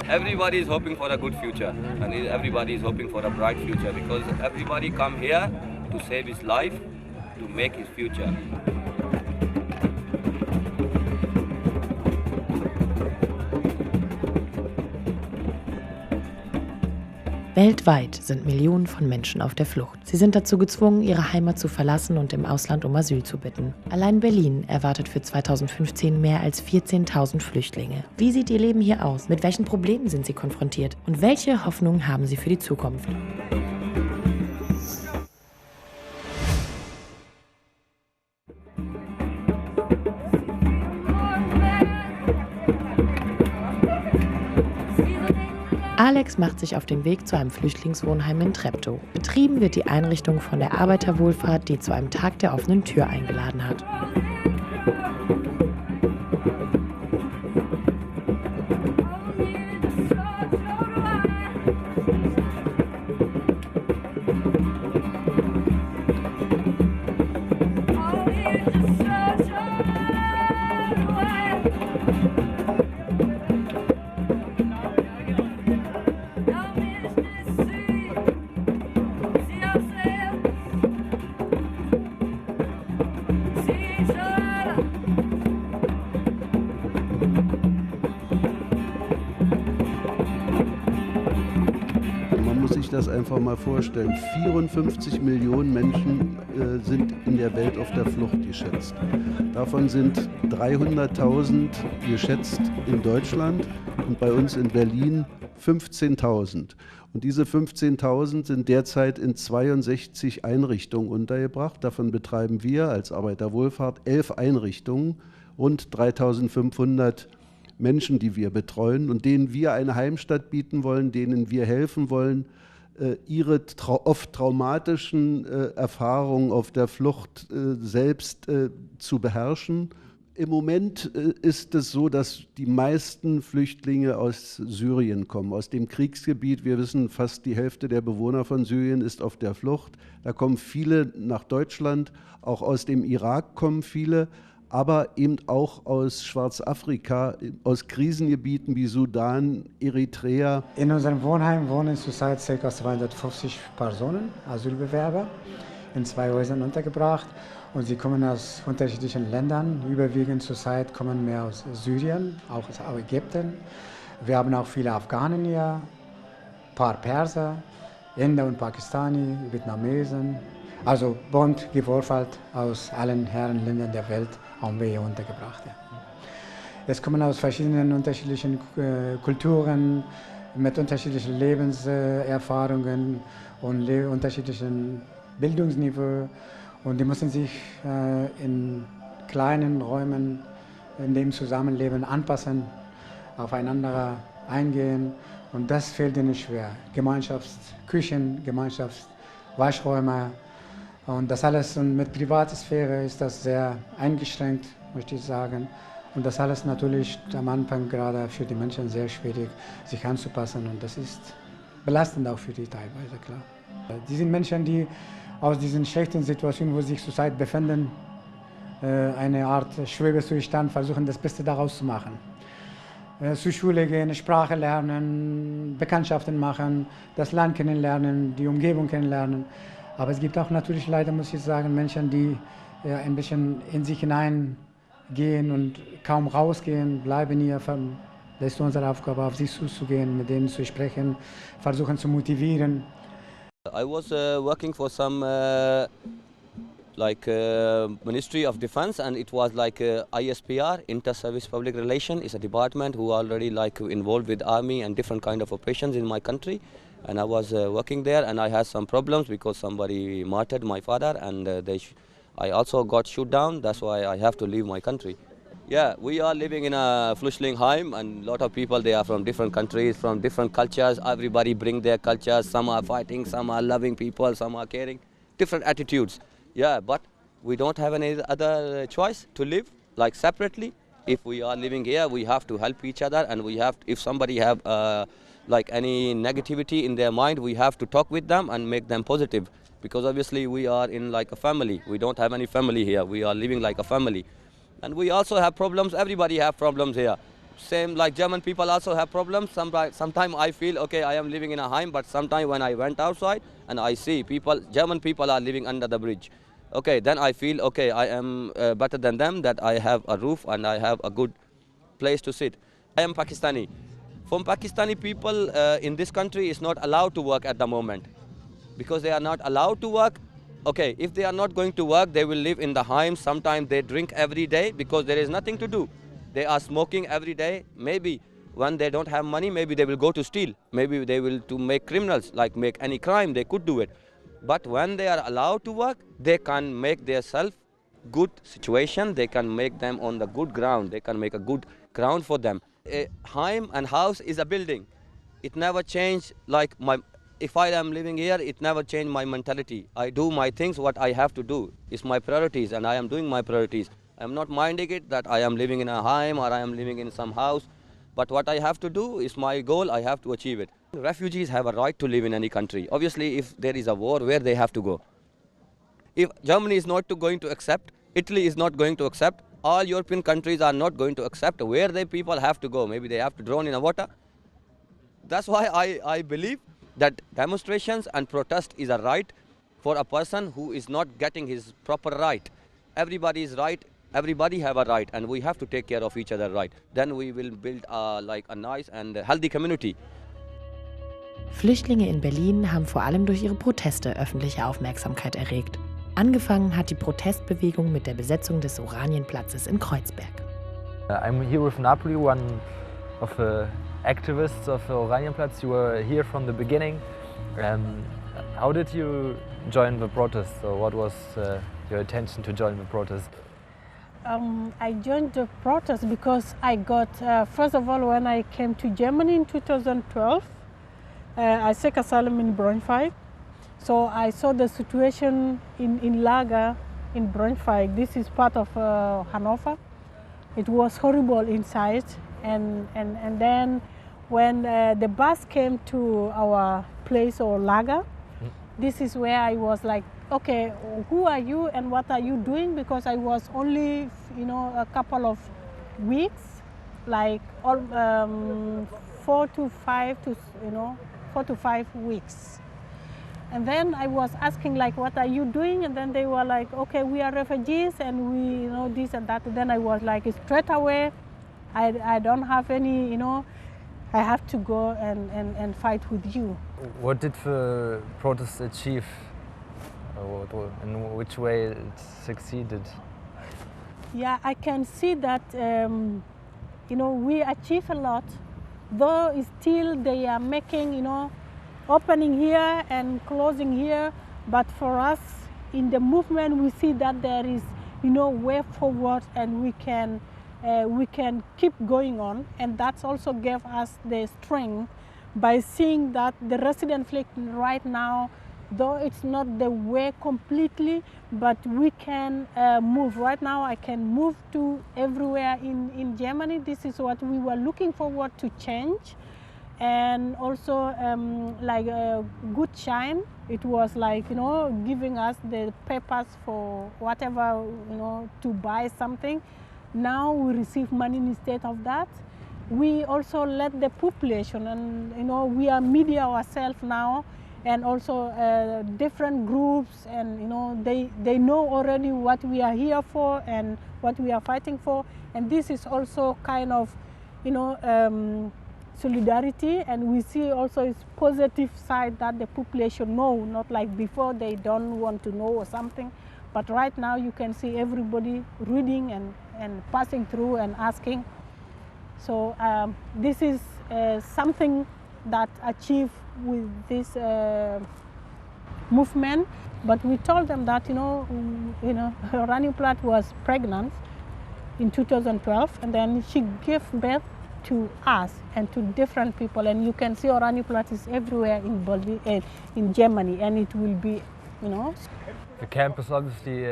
Everybody is hoping for a good future, and everybody is hoping for a bright future, because everybody come here to save his life, to make his future. Weltweit sind Millionen von Menschen auf der Flucht. Sie sind dazu gezwungen, ihre Heimat zu verlassen und im Ausland um Asyl zu bitten. Allein Berlin erwartet für 2015 mehr als 14.000 Flüchtlinge. Wie sieht ihr Leben hier aus? Mit welchen Problemen sind sie konfrontiert? Und welche Hoffnung haben sie für die Zukunft? Alex macht sich auf den Weg zu einem Flüchtlingswohnheim in Treptow. Betrieben wird die Einrichtung von der Arbeiterwohlfahrt, die zu einem Tag der offenen Tür eingeladen hat. Das einfach mal vorstellen. 54 Millionen Menschen sind in der Welt auf der Flucht geschätzt. Davon sind 300.000 geschätzt in Deutschland und bei uns in Berlin 15.000. Und diese 15.000 sind derzeit in 62 Einrichtungen untergebracht. Davon betreiben wir als Arbeiterwohlfahrt 11 Einrichtungen, rund 3.500 Menschen, die wir betreuen und denen wir eine Heimstatt bieten wollen, denen wir helfen wollen, ihre oft traumatischen Erfahrungen auf der Flucht selbst zu beherrschen. Im Moment ist es so, dass die meisten Flüchtlinge aus Syrien kommen, aus dem Kriegsgebiet. Wir wissen, fast die Hälfte der Bewohner von Syrien ist auf der Flucht. Da kommen viele nach Deutschland, auch aus dem Irak kommen viele, aber eben auch aus Schwarzafrika, aus Krisengebieten wie Sudan, Eritrea. In unserem Wohnheim wohnen zurzeit ca. 250 Personen, Asylbewerber, in 2 Häusern untergebracht. Und sie kommen aus unterschiedlichen Ländern. Überwiegend zurzeit kommen mehr aus Syrien, auch aus Ägypten. Wir haben auch viele Afghanen hier, ein paar Perser, Inder und Pakistani, Vietnamesen. Also bunt gewürfelt aus allen Herrenländern der Welt haben wir hier untergebracht. Ja. Es kommen aus verschiedenen unterschiedlichen Kulturen, mit unterschiedlichen Lebenserfahrungen und unterschiedlichen Bildungsniveau. Und die müssen sich in kleinen Räumen in dem Zusammenleben anpassen, aufeinander eingehen. Und das fällt ihnen schwer. Gemeinschaftsküchen, Gemeinschaftswaschräume. Und das alles, und mit Privatsphäre ist das sehr eingeschränkt, möchte ich sagen. Und das alles natürlich am Anfang gerade für die Menschen sehr schwierig, sich anzupassen. Und das ist belastend auch für die teilweise, klar. Die sind Menschen, die aus diesen schlechten Situationen, wo sie sich zurzeit befinden, eine Art Schwebezustand versuchen, das Beste daraus zu machen. Zur Schule gehen, Sprache lernen, Bekanntschaften machen, das Land kennenlernen, die Umgebung kennenlernen. Aber es gibt auch natürlich leider, muss ich sagen, Menschen, die ein bisschen in sich hineingehen und kaum rausgehen, bleiben hier. Das ist unsere Aufgabe, auf sie zuzugehen, mit denen zu sprechen, versuchen zu motivieren. I was working for some Ministry of Defense, and it was like ISPR, Inter-Service Public Relation. It's a department who already involved with army and different kind of operations in my country. And I was working there, and I had some problems because somebody martyred my father, and I also got shot down. That's why I have to leave my country. Yeah, we are living in a Flüchtlingsheim, and a lot of people, they are from different countries, from different cultures. Everybody bring their cultures. Some are fighting, some are loving people, some are caring. Different attitudes. Yeah, but we don't have any other choice to live separately. If we are living here, we have to help each other, and if somebody have any negativity in their mind, we have to talk with them and make them positive. because obviously we are in like a family. We don't have any family here. We are living like a family. And we also have problems. Everybody have problems here. Same like German people also have problems. Sometimes I feel, okay, I am living in a Heim, but sometimes when I went outside and I see people, German people are living under the bridge. Okay, then I feel, okay, I am better than them, that I have a roof and I have a good place to sit. I am Pakistani. From Pakistani people in this country is not allowed to work at the moment. Because they are not allowed to work, okay, if they are not going to work, they will live in the Heims. Sometimes they drink every day because there is nothing to do. They are smoking every day. Maybe when they don't have money, maybe they will go to steal. Maybe they will to make criminals, like make any crime, they could do it. But when they are allowed to work, they can make themselves good situation. They can make them on the good ground. They can make a good ground for them. A Heim and house is a building. It never changed like if I am living here, it never changed my mentality. I do my things, what I have to do. It's my priorities and I am doing my priorities. I am not minding it that I am living in a Heim or I am living in some house. But what I have to do is my goal, I have to achieve it. Refugees have a right to live in any country. Obviously, if there is a war, where they have to go? If Germany is not going to accept, Italy is not going to accept, all European countries are not going to accept, where the people have to go. Maybe they have to drown in the water. That's why I believe that demonstrations and protest is a right for a person who is not getting his proper right. Everybody is right. Everybody have a right, and we have to take care of each other right. Then we will build like a nice and healthy community. Flüchtlinge in Berlin haben vor allem durch ihre Proteste öffentliche Aufmerksamkeit erregt. Angefangen hat die Protestbewegung mit der Besetzung des Oranienplatzes in Kreuzberg. I'm here with Napoli, one of the activists of the Oranienplatz. You were here from the beginning. How did you join the protest? So what was your intention to join the protest? I joined the protest because I got, first of all, when I came to Germany in 2012, I took asylum in Braunschweig. So I saw the situation in Lager in Braunschweig. This is part of Hanover. It was horrible inside. And then when the bus came to our place or Lager, this is where I was like, okay, who are you and what are you doing? Because I was only, a couple of weeks, like 4 to 5 weeks. And then I was asking, like, what are you doing? And then they were like, okay, we are refugees and we, this and that. And then I was like, straight away, I don't have any, I have to go and fight with you. What did the protest achieve? In which way it succeeded? Yeah, I can see that, we achieve a lot, though still they are making, opening here and closing here. But for us, in the movement, we see that there is, way forward and we can keep going on. And that's also gave us the strength by seeing that the resident Flüchtlinge right now, though it's not the way completely, but we can move. Right now I can move to everywhere in Germany. This is what we were looking forward to change. And also like a good shine. It was like, giving us the papers for whatever, to buy something. Now we receive money instead of that. We also let the population, and we are media ourselves now, and also different groups, and they know already what we are here for and what we are fighting for. And this is also kind of, solidarity, and we see also its positive side that the population know, not like before they don't want to know or something. But right now you can see everybody reading and passing through and asking. So this is something that achieved with this movement. But we told them that Oranienplatz was pregnant in 2012, and then she gave birth to us and to different people. And you can see Oranienplatz is everywhere in Germany, and it will be, The camp is obviously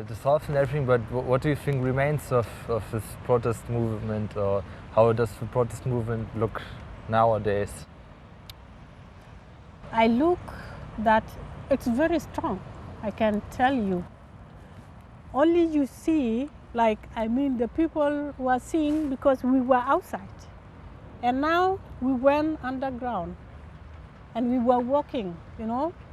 dissolved and everything, but what do you think remains of this protest movement, or how does the protest movement look nowadays? I look that It's very strong, I can tell you. Only you see, the people were seeing because we were outside. And now we went underground and we were walking,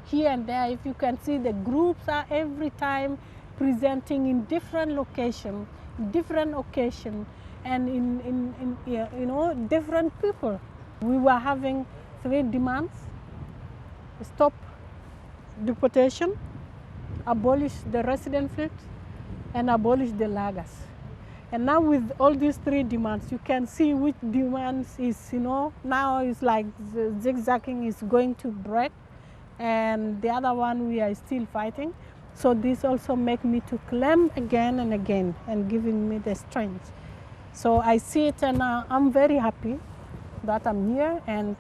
here and there. If you can see, the groups are every time presenting in different locations, different occasions, and in different people. We were having 3 demands: stop deportation, abolish the resident fleet, and abolish the lagers. And now with all these 3 demands, you can see which demands is, now it's like the zigzagging is going to break, and the other one we are still fighting. So this also make me to claim again and again and giving me the strength. So I see it, and I'm very happy that I'm here, and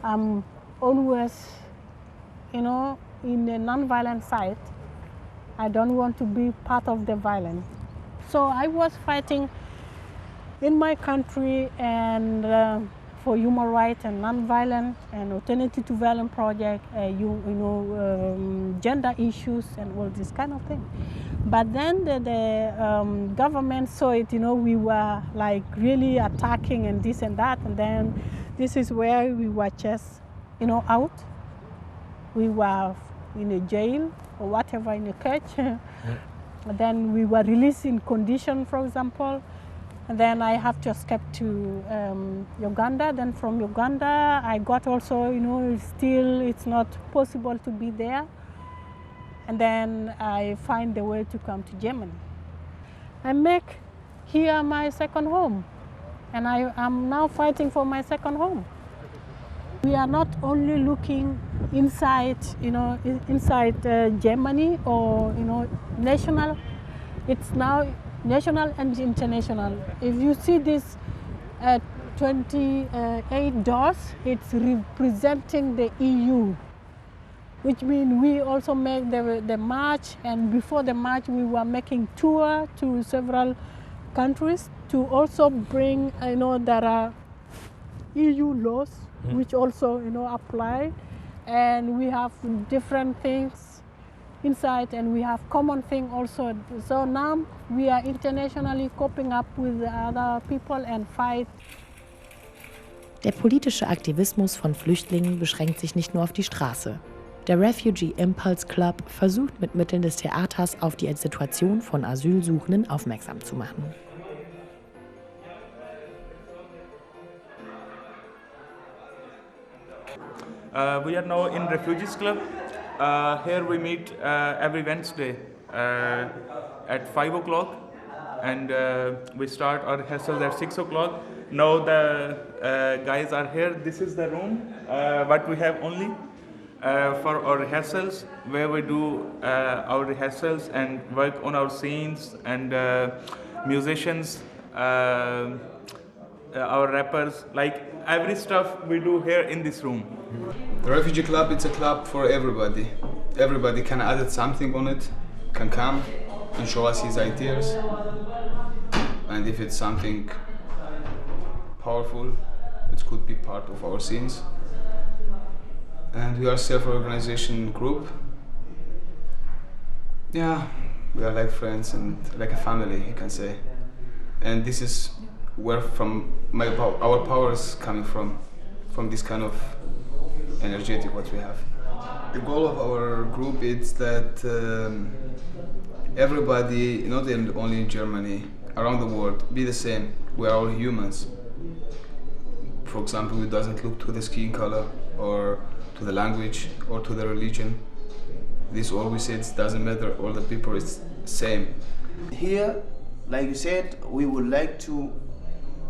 I'm always, in a non-violent side. I don't want to be part of the violence. So I was fighting in my country and for human rights and non-violent and alternative to violence project, gender issues and all this kind of thing. But then the government saw it, we were like really attacking and this and that, and then this is where we were just, out. We were in a jail or whatever, in a cage. Then we were released in condition, for example. And then I have to escape to Uganda. Then from Uganda, I got also, still it's not possible to be there. And then I find the way to come to Germany. I make here my second home. And I am now fighting for my second home. We are not only looking inside, inside Germany or, national. It's now national and international. If you see this 28 doors, it's representing the EU, which means we also make the march, and before the march we were making tour to several countries to also bring, there are EU laws which also, apply, and we have different things inside, and we have common thing also. So now we are internationally coping up with other people and fight. Der politische Aktivismus von Flüchtlingen beschränkt sich nicht nur auf die Straße. Der Refugee Impulse Club versucht mit Mitteln des Theaters auf die Situation von Asylsuchenden aufmerksam zu machen. We are now in Refugees Club. Here we meet every Wednesday at 5 o'clock, and we start our rehearsals at 6 o'clock. Now the guys are here. This is the room what we have only for our rehearsals, where we do our rehearsals and work on our scenes, and musicians, our rappers, like every stuff we do here in this room. The Refugee Club, it's a club for everybody. Everybody can add something on it, can come and show us his ideas. And if it's something powerful, it could be part of our scenes. And we are a self-organization group. Yeah, we are like friends and like a family, you can say. And this is where our power is coming from this kind of energetic what we have. The goal of our group is that everybody, not only in Germany, around the world, be the same. We are all humans. For example, we doesn't look to the skin color or to the language or to the religion. This always says doesn't matter, all the people is same. Here, like you said, we would like to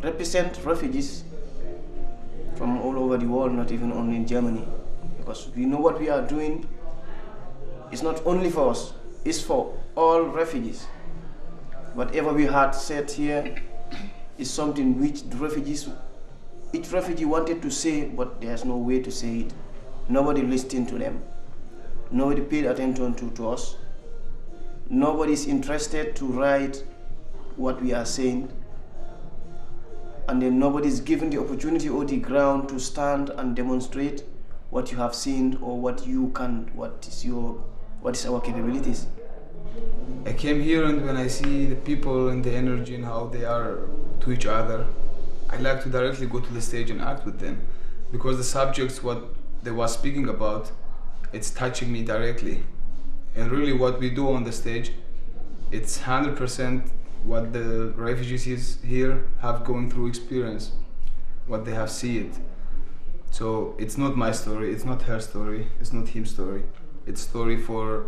represent refugees from all over the world, not even only in Germany. Because we know what we are doing is not only for us, it's for all refugees. Whatever we had said here is something which each refugee wanted to say, but there's no way to say it. Nobody listened to them. Nobody paid attention to us. Nobody is interested to write what we are saying. And then nobody is given the opportunity or the ground to stand and demonstrate what you have seen or what is our capabilities. I came here, and when I see the people and the energy and how they are to each other, I like to directly go to the stage and act with them, because the subjects what they were speaking about, it's touching me directly. And really what we do on the stage, it's 100% what the refugees here have going through experience, what they have seen. So it's not my story, it's not her story, it's not his story. It's story for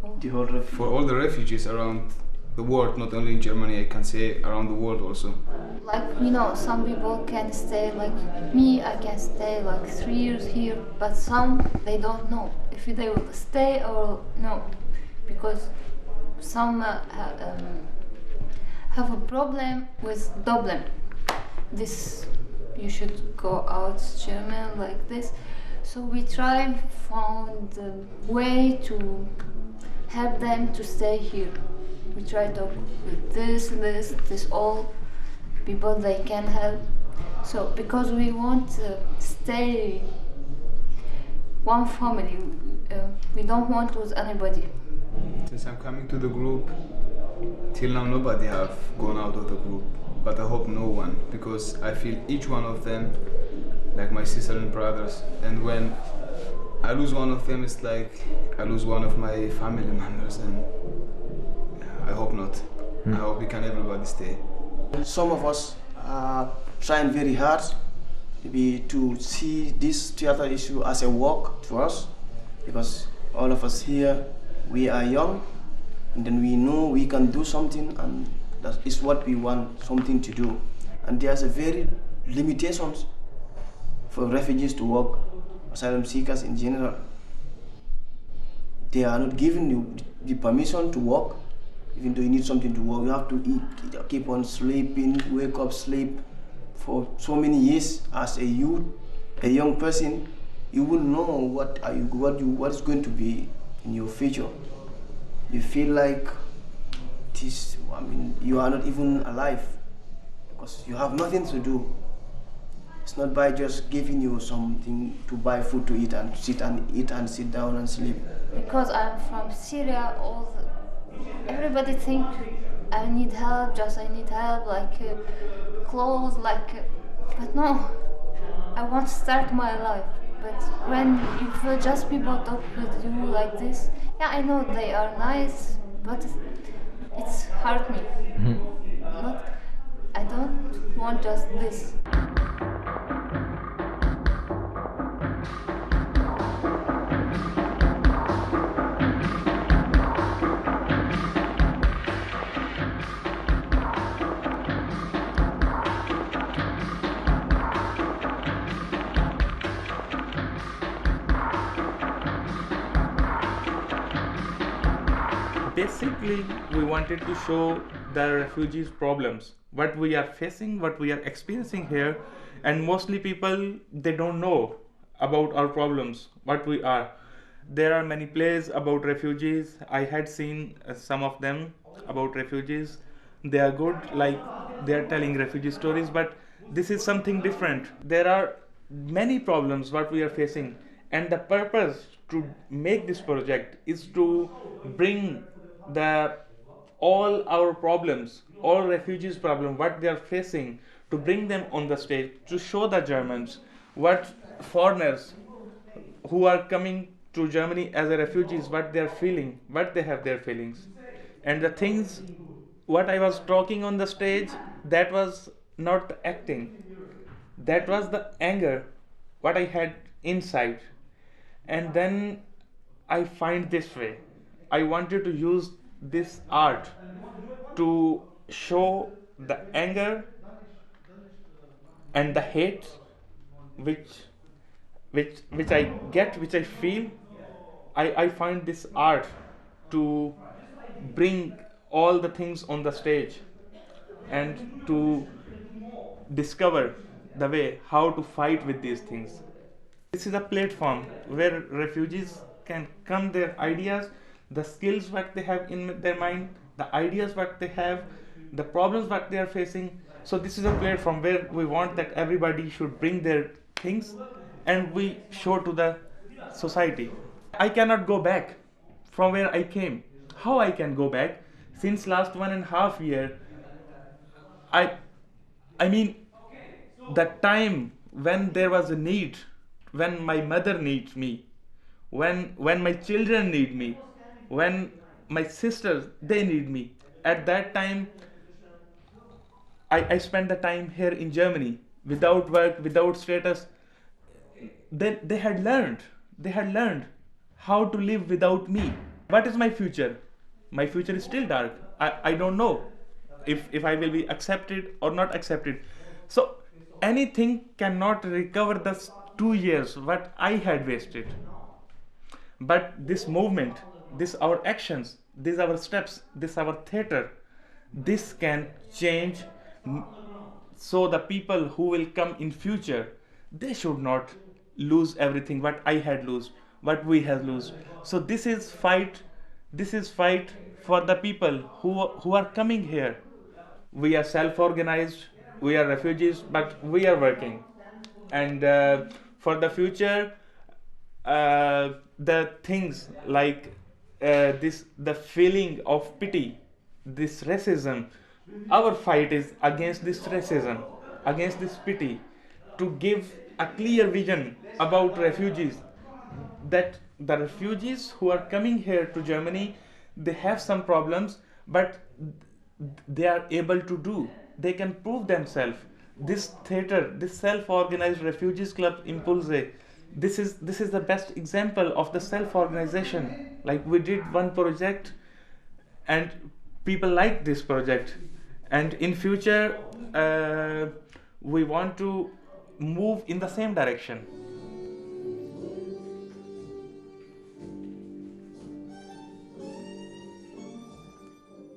all the refugees around the world, not only in Germany, I can say around the world also. Like, some people can stay, like me, I can stay like 3 years here, but some, they don't know if they will stay or no, because some have a problem with Dublin. This, you should go out German like this. So we found a way to help them to stay here. We try to with this all people they can help. So because we want to stay one family, we don't want with anybody. Since I'm coming to the group, till now nobody have gone out of the group, but I hope no one, because I feel each one of them like my sister and brothers, and when I lose one of them, it's like I lose one of my family members, and I hope not. I hope we can everybody stay. Some of us are trying very hard maybe to see this theater issue as a work to us, because all of us here, we are young, and then we know we can do something, and that is what we want something to do. And there's a very limitations for refugees to work, asylum seekers in general. They are not giving you the permission to work, even though you need something to work. You have to eat, keep on sleeping, wake up, sleep. For so many years as a youth, a young person, you wouldn't know what is going to be in your future. You feel like you are not even alive, because you have nothing to do. It's not by just giving you something to buy food to eat and sit down and sleep. Because I'm from Syria, everybody think I need help, like clothes, but no, I want to start my life. But when you feel just people talk with you like this, yeah, I know they are nice, but it's hurt me. I don't want just this. Basically, we wanted to show the refugees' problems, what we are facing, what we are experiencing here, and mostly people, they don't know about our problems, what we are. There are many plays about refugees. I had seen some of them about refugees. They are good, like they are telling refugee stories, but this is something different. There are many problems what we are facing, and the purpose to make this project is to bring all our problems, all refugees' problems, what they are facing, to bring them on the stage, to show the Germans what foreigners who are coming to Germany as a refugees, what they are feeling, what they have their feelings. And the things what I was talking on the stage, that was not the acting, that was the anger what I had inside. And then I find this way. I wanted to use this art to show the anger and the hate which I get, which I feel. I find this art to bring all the things on the stage and to discover the way how to fight with these things. This is a platform where refugees can come their ideas, the skills what they have in their mind, the ideas what they have, the problems what they are facing. So this is a platform where we want that everybody should bring their things and we show to the society. I cannot go back from where I came. How I can go back? Since last 1.5 years, I mean, the time when there was a need, when my mother needs me, when my children need me, when my sisters, they need me. At that time, I spent the time here in Germany, without work, without status. They had learned how to live without me. What is my future? My future is still dark. I don't know if I will be accepted or not accepted. So anything cannot recover the 2 years what I had wasted. But this movement, this our actions, these our steps, this our theater, this can change. So the people who will come in future, they should not lose everything what I had lose, what we have lose. So this is fight for the people who are coming here. We are self-organized, we are refugees, but we are working. And for the future, the things like the feeling of pity, this racism, our fight is against this racism, against this pity, to give a clear vision about refugees, that the refugees who are coming here to Germany, they have some problems, but they are able to do, they can prove themselves. This theater, this self-organized refugees club Impulse, this is the best example of the self-organization. Like, we did one project and people like this project, and in future we want to move in the same direction.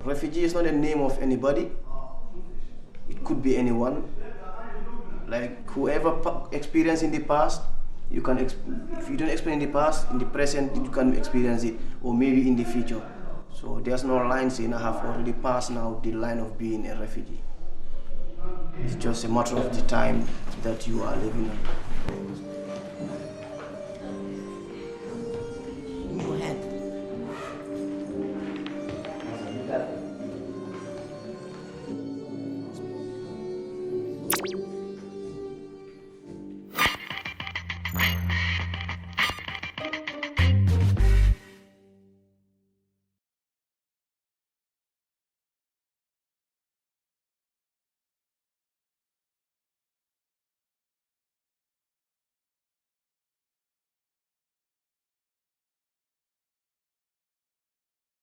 Refugee is not a name of anybody. It could be anyone. Like, whoever experienced in the past, you can. If you don't experience in the past, in the present you can experience it, or maybe in the future. So there's no line saying I have already passed now the line of being a refugee. It's just a matter of the time that you are living in.